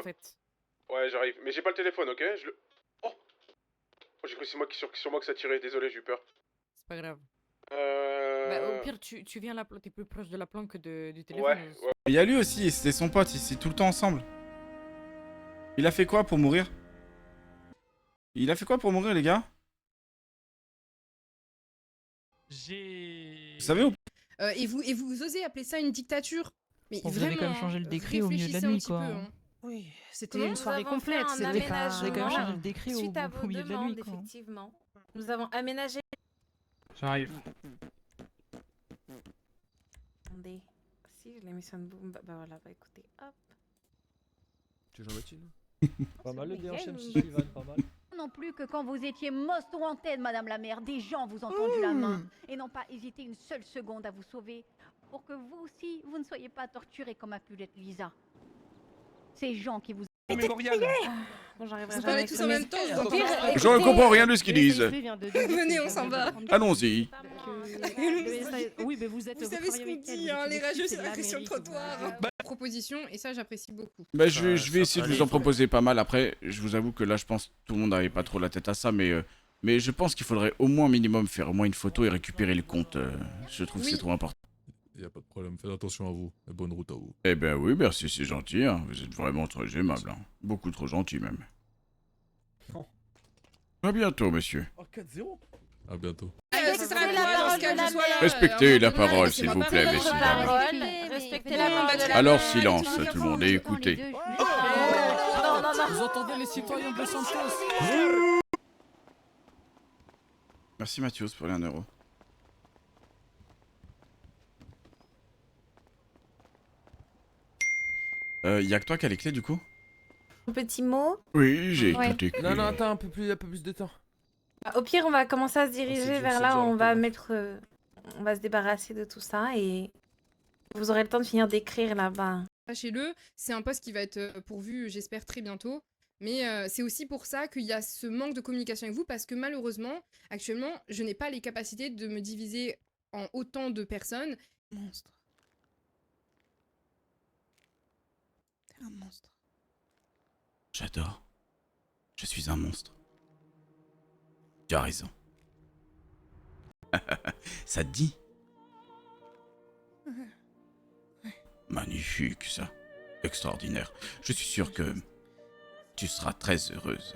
fait. Ouais, j'arrive. Mais j'ai pas le téléphone, ok? Je le... Oh, j'ai cru que c'est moi sur moi que ça tirait. Désolé, j'ai eu peur. C'est pas grave. Bah, au pire, tu viens là, t'es plus proche de la planque que du téléphone. Ouais. Il y a lui aussi, c'était son pote, ils étaient tout le temps ensemble. Il a fait quoi pour mourir? Il a fait quoi pour mourir, les gars? Vous savez ou... Et vous osez appeler ça une dictature? Mais Bon, vous vraiment, avez quand même changé le décret au milieu de la réfléchissez un nuit, petit quoi. peu, hein. Oui, c'était Comment une soirée complète, C'était pas... Vous avez quand même changé aménagement le décret suite à vos au milieu de la nuit, demandes, quoi. effectivement. Nous avons aménagé... J'arrive. Attendez. Si, je l'ai mis sur une boum. Bah voilà, bah écoutez, hop. Tu joues Mathilde? Pas mal le Nickel, DHMC, ou- Ivan, pas mal. Non plus que quand vous étiez most wanted, Madame la maire, des gens vous ont tendu la main et n'ont pas hésité une seule seconde à vous sauver pour que vous aussi, vous ne soyez pas torturés comme a pu l'être Lisa. Ces gens qui vous... Bon, j'arriverai Vous parlez tous en même temps, je vous entends pas. Je ne comprends rien de ce qu'ils disent. Venez, on s'en va. Allons-y. Oui, mais vous êtes... Vous savez ce qu'on dit, hein, les rageux, c'est la crise sur le trottoir. Proposition, et ça j'apprécie beaucoup. Bah, je vais essayer de vous en proposer pas mal. Après, je vous avoue que là, je pense que tout le monde n'avait pas trop la tête à ça, mais je pense qu'il faudrait au moins minimum faire au moins une photo et récupérer le compte. Je trouve que c'est trop important. Y a pas de problème, faites attention à vous. Et bonne route à vous. Eh ben oui, merci, c'est gentil. Hein. Vous êtes vraiment très aimable. Hein. Beaucoup trop gentil même. À bientôt, monsieur. Oh, 4-0. À bientôt. Ça sert à quoi dans ce cas que je sois là Respectez la parole, laissez-moi s'il vous parler. plaît, messieurs, dames. Respectez la parole de la Alors parole. silence, tout le monde, et écoutez. Non, non, non. Vous entendez les citoyens de Santos? Merci Mathios pour les 1€. Y'a que toi qui as les clés du coup? Un petit mot. Oui, j'ai Ouais. tout écrit. Non, attends, un peu plus de temps. Au pire, on va commencer à se diriger c'est dur, vers c'est là. dur, On le va pauvre. mettre... on va se débarrasser de tout ça et... Vous aurez le temps de finir d'écrire là-bas. Sachez-le, c'est un poste qui va être pourvu, j'espère, très bientôt. Mais c'est aussi pour ça qu'il y a ce manque de communication avec vous, parce que malheureusement, actuellement, je n'ai pas les capacités de me diviser en autant de personnes. Monstre. T'es un monstre. J'adore. Je suis un monstre. Tu as raison. Ça te dit? Magnifique, ça. Extraordinaire. Je suis sûr que tu seras très heureuse.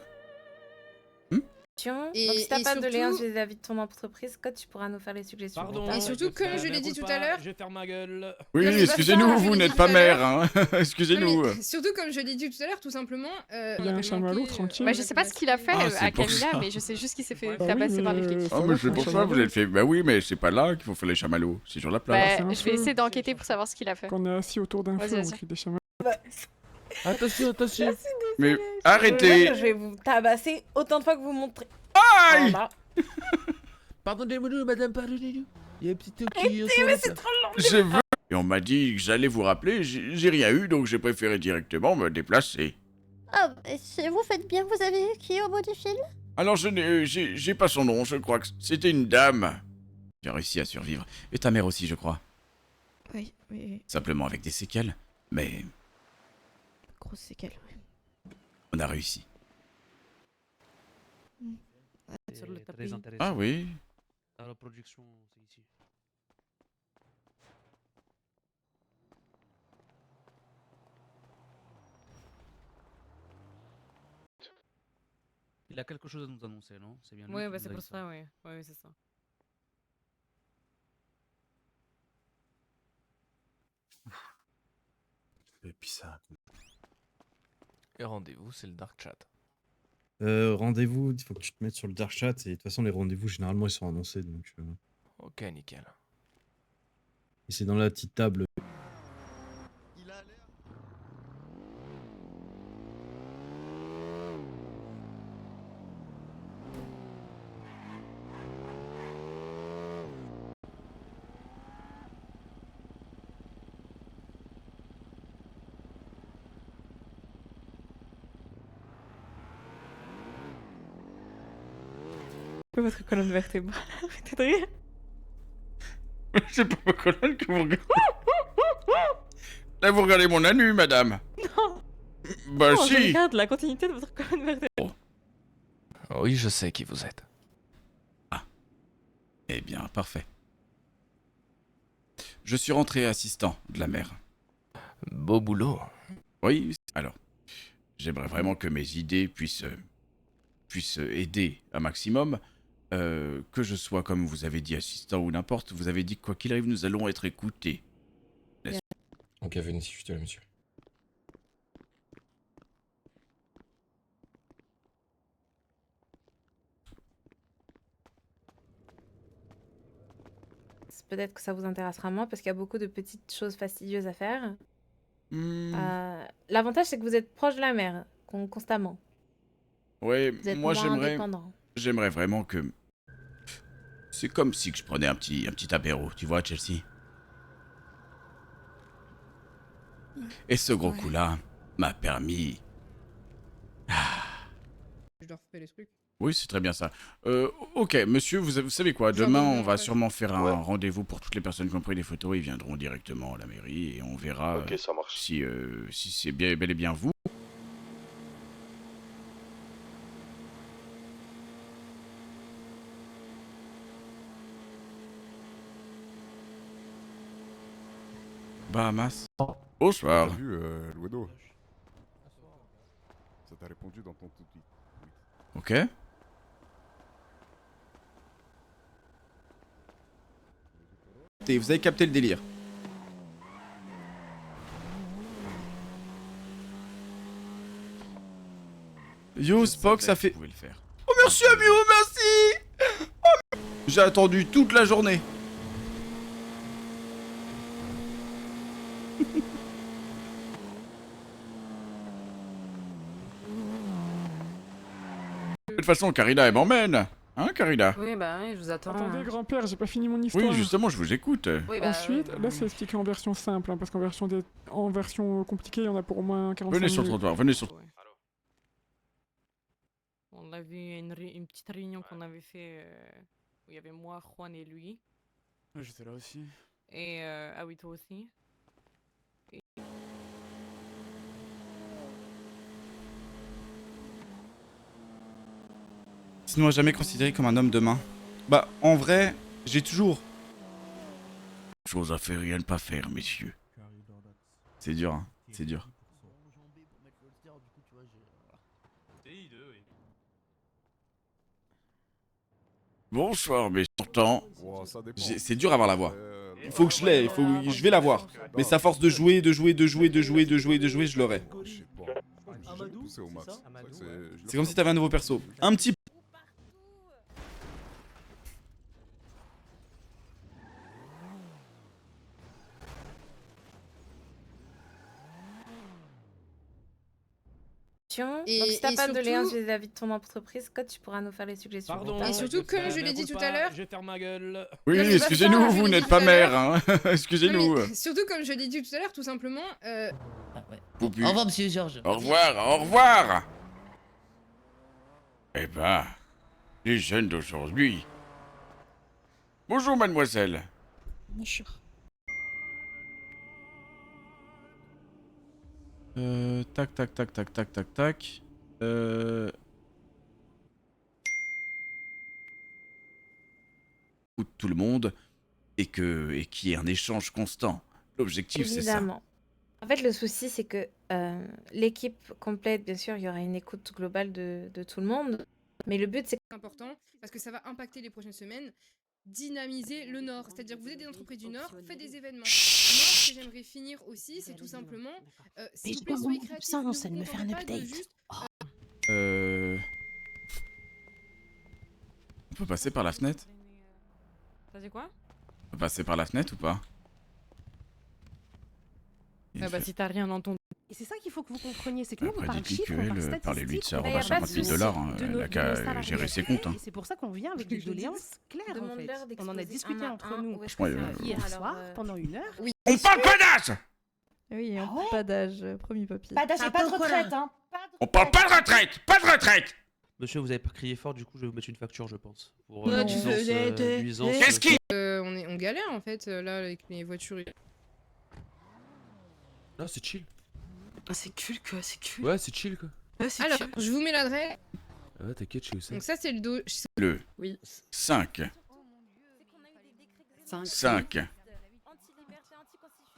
Et- Donc si t'as et pas de surtout- lien vis-à-vis de ton entreprise, Scott, tu pourras nous faire les suggestions. Pardon. Et surtout, comme je l'ai dit tout à l'heure... Je vais faire ma gueule. Oui, Non, mais excusez-nous, pas ça, je vous l'ai n'êtes dit pas tout à mère, l'heure. hein. Excusez-nous. Non, mais surtout, comme je l'ai dit tout à l'heure, tout simplement... Il y a un chamallow tranquille. Bah, je sais pas ce qu'il a fait Ah, c'est à pour Camilla, ça. mais je sais juste qu'il s'est fait Bah oui, tabasser par les mais, flics. Ah, mais c'est pour ça que vous avez fait. Bah oui, mais c'est pas là qu'il faut faire les chamallows. C'est sur la plage. Bah, c'est un je vais feu. essayer d'enquêter pour savoir ce qu'il a fait. Quand on est assis autour d'un Vas-y, feu, on vas-y. crie des chamallows. Attention. Mais Je arrêtez. je vais vous tabasser autant de fois que vous montrez. Aïe. Voilà. Pardonnez-nous, madame, pardonnez-nous. Il y a un petit truc qui... Mais c'est trop long. Je veux. Et on m'a dit que j'allais vous rappeler. J'ai rien eu, donc j'ai préféré directement me déplacer. Ah, vous faites bien, vous avez qui au bout du fil? Alors j'ai pas son nom, je crois que c'était une dame. Qui a réussi à survivre. Et ta mère aussi, je crois. Oui. Simplement avec des séquelles. Mais Grosse séquelle, on a réussi. Sur le tapis. Très intéressant. Ah oui. La reproduction, c'est ici. Il a quelque chose à nous annoncer, non? C'est bien lui Ouais, qui bah nous c'est a pour dit ça, ouais. Ouais, c'est ça. Et puis ça. Et rendez-vous, c'est le dark chat. Rendez-vous, il faut que tu te mettes sur le dark chat et de toute façon les rendez-vous généralement ils sont annoncés donc Ok, nickel. et c'est dans la petite table. Votre colonne vertébrale, arrêtez de rire. C'est pas ma colonne que vous regardez. Là, vous regardez mon anu, madame. Non. Bah Oh, je si. regarde la continuité de votre colonne vertébrale. Oui, je sais qui vous êtes. Eh bien, parfait. Je suis rentré assistant de la mère. Beau boulot. Oui, alors, j'aimerais vraiment que mes idées puissent aider un maximum. Que je sois, comme vous avez dit, assistant ou n'importe, vous avez dit que quoi qu'il arrive, nous allons être écoutés. Ok, venez si je suis là, monsieur. Peut-être que ça vous intéressera moins parce qu'il y a beaucoup de petites choses fastidieuses à faire. L'avantage, c'est que vous êtes proche de la mer, constamment. Ouais, Vous êtes moi moins indépendant. j'aimerais vraiment que... C'est comme si que je prenais un petit apéro, tu vois, Chelsea. Et ce gros coup-là m'a permis... Je dois refaire les trucs. Oui, c'est très bien ça. Ok, monsieur, vous savez quoi? J'en Demain, donne on bien, va ouais. sûrement faire un rendez-vous pour toutes les personnes qui ont pris des photos. Ils viendront directement à la mairie et on verra Ok, ça marche. si c'est bel et bien vous. Bahamas. Bonsoir. T'as vu, Luedo? Ça t'a répondu dans ton tout tweet. Ok. Vous avez capté le délire. Yo, Spock, ça fait... Oh merci Amio, merci. Oh, j'ai attendu toute la journée. De toute façon, Karina, elle m'emmène. Hein, Karina? Oui, bah oui, je vous attends. Attendez, grand-père, j'ai pas fini mon histoire. Oui, justement, je vous écoute. Oui, bah, Ensuite, là, c'est expliqué en version simple, hein, parce qu'en version compliquée, il y en a pour au moins 45 Venez sur le minutes. trottoir, venez sur... On a vu une petite réunion qu'on avait fait où il y avait moi, Juan et lui. J'étais là aussi. Et ah oui, toi aussi. Sinon, à jamais considéré comme un homme de main. Bah, en vrai, j'ai toujours... chose à faire et à ne pas faire, messieurs. C'est dur, hein. C'est dur. Bonsoir, mais pourtant, c'est dur à avoir la voix. Il faut que je l'aie, je vais l'avoir. Mais c'est à force de jouer, je l'aurai. C'est comme si t'avais un nouveau perso. Un petit... Donc si t'as pas de doléances vis-à-vis de ton entreprise, Scott, tu pourras nous faire les suggestions. Pardon, et surtout, comme je l'ai dit tout à l'heure... Je ferme ma gueule. Oui, Non, mais excusez-nous, Bastien, vous je l'ai n'êtes dit pas tout à mère, l'heure. hein. Excusez-nous. Non, mais surtout, comme je l'ai dit tout à l'heure, tout simplement... Poupu. Au revoir, monsieur Georges. Au revoir, au revoir. Eh ben, les jeunes d'aujourd'hui. Bonjour, mademoiselle. Bonjour. Tac. Tout le monde et qu'il y ait un échange constant. L'objectif, c'est ça. Évidemment. En fait, le souci, c'est que l'équipe complète, bien sûr, il y aura une écoute globale de tout le monde. Mais le but, c'est important, parce que ça va impacter les prochaines semaines, dynamiser le Nord. C'est-à-dire que vous êtes des entreprises du Nord, faites des événements. Moi, ce que j'aimerais finir aussi, c'est tout simplement... s'il vous plaît, soyez créatifs, ne vous contentez pas de juste... On peut passer par la fenêtre? T'as dit quoi? On peut passer par la fenêtre ou pas? Ah bah si t'as rien dans ton... Et c'est ça qu'il faut que vous compreniez, c'est que nous, on Après, parle dites-lui chiffres, on parle qu'elle parlait lui de sa statistiques, robe à 50 000 $, hein. Elle a qu'à gérer ses comptes. Hein. Et c'est pour ça qu'on vient avec des doléances claires, en fait. Demande-leur On en a d'exposer discuté un à entre un nous où est-ce que ça hier va. soir, Alors, pendant 1 heure. Oui. On parle pas d'âge! Oui, Ah ouais pas d'âge, promis papy. Pas d'âge et pas de retraite, hein. On parle pas de retraite! Pas de retraite! Monsieur, vous avez pas crié fort, du coup, je vais vous mettre une facture, je pense. Pour Ouais, tu nuisance. Qu'est-ce qui... on galère, en fait, là, avec les voitures. Là, c'est chill. Ah, c'est cool quoi, c'est cool. Ouais, c'est chill quoi. Ouais, c'est Alors, cool. je vous mets l'adresse. Ouais, t'inquiète, je sais où c'est. Donc ça, c'est le dos. Le Oui. 5. 5.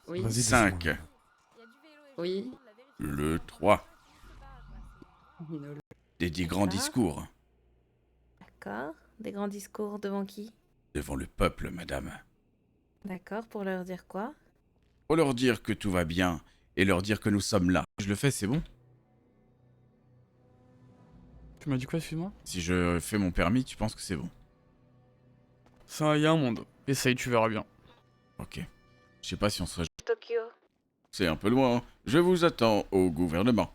Oui. Vas-y, 5. Oui. Le 3. Nul. Des 10 grands D'accord. discours. D'accord. Des grands discours devant qui? Devant le peuple, madame. D'accord, pour leur dire quoi? Pour leur dire que tout va bien et leur dire que nous sommes là. Je le fais, c'est bon? Tu m'as dit quoi, excuse-moi? Si je fais mon permis, tu penses que c'est bon? Ça, y a un monde. Essaye, tu verras bien. Ok. Je sais pas si on serait... Tokyo. C'est un peu loin. Je vous attends au gouvernement.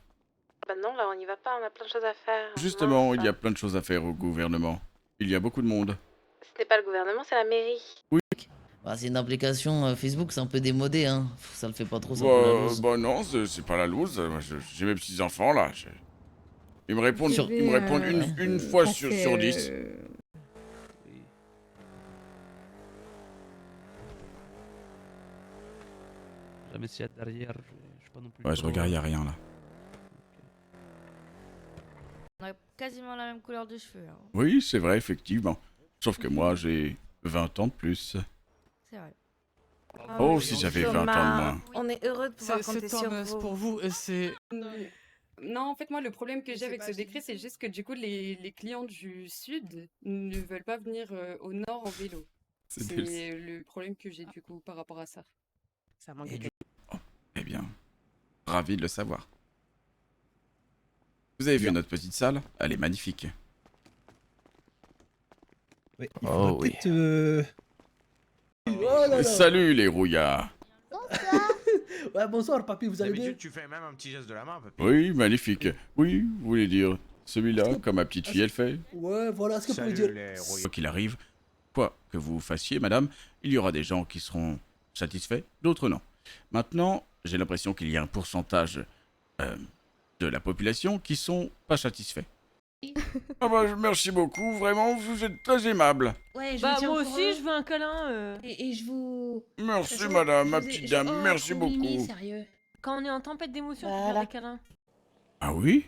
Bah non, là, on n'y va pas, on a plein de choses à faire. Justement, Mince. il y a plein de choses à faire au gouvernement. Il y a beaucoup de monde. Ce n'est pas le gouvernement, c'est la mairie. Bah, c'est une application Facebook, c'est un peu démodé, hein. Ça le fait pas trop, ça pour la loose. Bah non, c'est pas la loose. Moi, j'ai mes petits-enfants, là. Ils me répondent, Sur- ils me répondent une fois sur 10. Jamais s'il y a derrière, je suis pas non plus. Ouais, je trop- regarde, y a rien, là. On a quasiment la même couleur de cheveux. Hein. Oui, c'est vrai, effectivement. Sauf que moi, j'ai 20 ans de plus. C'est vrai. Oh, si j'avais 20 ans de moins. On est heureux de pouvoir compter sur vous. pour vous, et c'est... Non, en fait, moi, le problème que j'ai C'est avec pas ce fini. décret, c'est juste que du coup, les clients du sud ne veulent pas venir au nord en vélo. C'est C'est nul. le problème que j'ai du coup par rapport à ça. Ça manque Et de... Eh bien, ravi de le savoir. Vous avez vu notre petite salle? Elle est magnifique. Oui, il faudrait oui. Salut les rouillards. Ouais, bonsoir, papy, vous allez bien? D'habitude, tu fais même un petit geste de la main, papy. Oui, magnifique. Oui, vous voulez dire celui-là, comme ma petite fille, elle fait. Ouais, voilà ce que Salut les rouillards. Quoi qu'il arrive, quoi que vous fassiez, madame, il y aura des gens qui seront satisfaits, d'autres non. Maintenant, j'ai l'impression qu'il y a un pourcentage de la population qui sont pas satisfaits. Ah bah, merci beaucoup, vraiment, vous êtes très aimable. Ouais, je Bah, vous tiens moi au aussi, courant. je veux un câlin. Et je vous... Merci, Je- madame, ma je vous ai- petite je- dame, oh, merci trop mimi, beaucoup. sérieux. Quand on est en tempête d'émotion, Voilà. tu veux des câlins. Ah oui?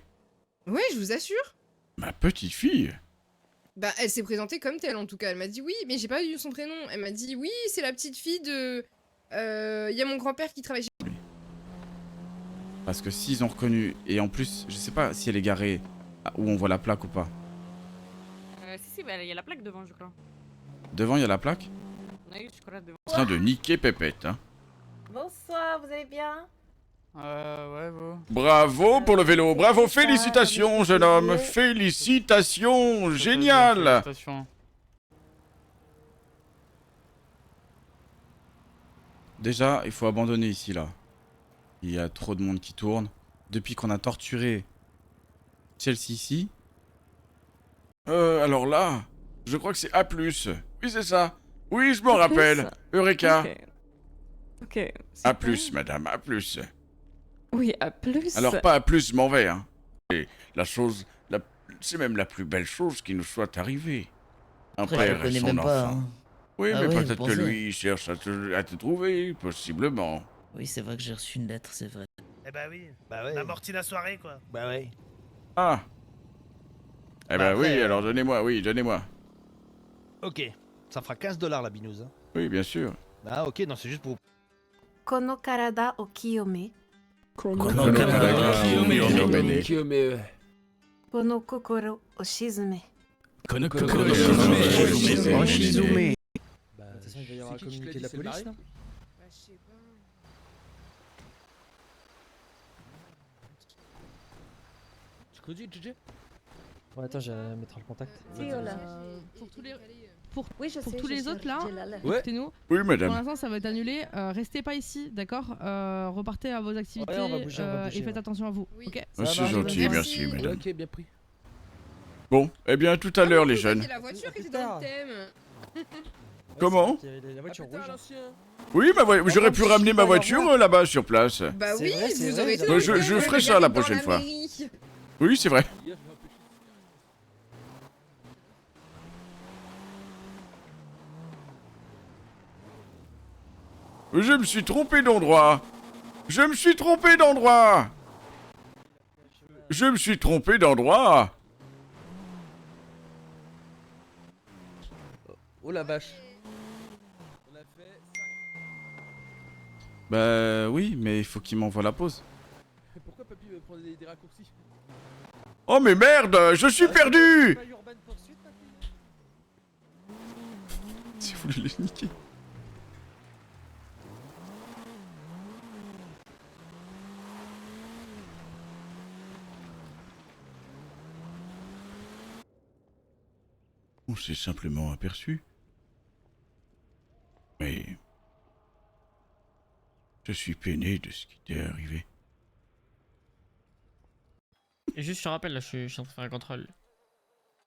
Ouais, je vous assure. Ma petite fille? Bah, elle s'est présentée comme telle en tout cas. Elle m'a dit oui, mais j'ai pas eu son prénom. Elle m'a dit oui, c'est la petite fille de. Il y a mon grand-père qui travaille chez. Parce que s'ils ont reconnu, et en plus, je sais pas si elle est garée où on voit la plaque ou pas. Si, bah, il y a la plaque devant, je crois. Devant, il y a la plaque? Oui, je crois devant. En train de niquer Pépette, hein. Bonsoir, vous allez bien? Ouais, vous. Bravo pour le vélo, bravo, ça, félicitations, merci, jeune homme, Olivier. félicitations, génial. Félicitations. Déjà, il faut abandonner ici, là. Il y a trop de monde qui tourne. Depuis qu'on a torturé Chelsea ici. Alors là, je crois que c'est A+. Oui, c'est ça. Oui, je m'en rappelle. Eureka. Ok. A+, madame, A+. Oui, à plus. Alors pas A+, je m'en vais, hein. C'est la chose, c'est même la plus belle chose qui nous soit arrivée. Un Après, je père le et connais son même enfant. pas, hein. Oui, Ah mais ouais, peut-être vous que pensez lui il cherche à te trouver, possiblement. Oui, c'est vrai que j'ai reçu une lettre, c'est vrai. Eh bah oui. Bah ouais. On amortit la soirée, quoi. Bah ouais. Ah. Eh ben après, oui, alors donnez-moi, oui, donnez-moi. Ok. Ça fera 15 $ la binouse. Hein. Oui, bien sûr. Ah, ok, non, c'est juste pour. Kono karada o kiyome. Kono Kono kokoro o shizume. Bah, de toute façon, il va y avoir un communiqué de la police, là. Bah, je sais pas. Tu connais JJ? Ouais, attends, je vais mettre le contact. Pour tous les. Oui, je Pour sais, tous je les sais, autres là, Ouais. écoutez-nous. Oui, Pour madame. l'instant, ça va être annulé. Restez pas ici, d'accord? Repartez à vos activités on va bouger, et faites attention à vous. Oui. Ok? Ah, c'est gentil, merci, Merci. madame. Ok, bien pris. Bon, eh bien, tout à l'heure, les jeunes. C'est la voiture qui était dans le thème. Comment? La voiture rouge. Oui, j'aurais pu ramener ma voiture là-bas sur place. Bah C'est oui, vrai, c'est vous vrai, aurez vous été avez- dans Je le ferai thème, ça la dans prochaine fois. mairie. Oui, c'est vrai. Je me suis trompé d'endroit. Je me suis trompé d'endroit. Je me suis trompé d'endroit. Oh la vache. On a fait 5. Bah oui, mais il faut qu'il m'envoie la pause. Pourquoi Papy veut prendre des raccourcis? Oh mais merde, je suis perdu. Pas Urban Poursuite, Papy? Si vous voulez les niquer. On s'est simplement aperçu. Mais... je suis peiné de ce qui t'est arrivé. Et juste, je te rappelle, là, je suis en train de faire un contrôle.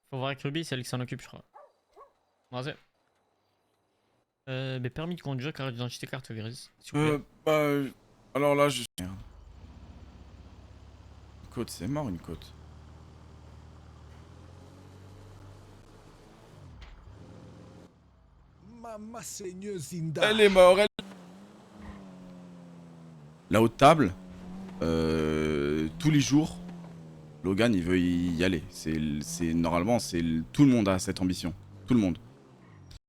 Faut voir avec Ruby, c'est elle qui s'en occupe, je crois. Vas-y. Mais permis de conduire, carte d'identité, carte grise. S'il vous plaît. Alors là, je... Merde. Une côte, c'est mort, une côte. Elle est morte, La haute table, tous les jours, Logan il veut y aller. Normalement, tout le monde a cette ambition. Tout le monde.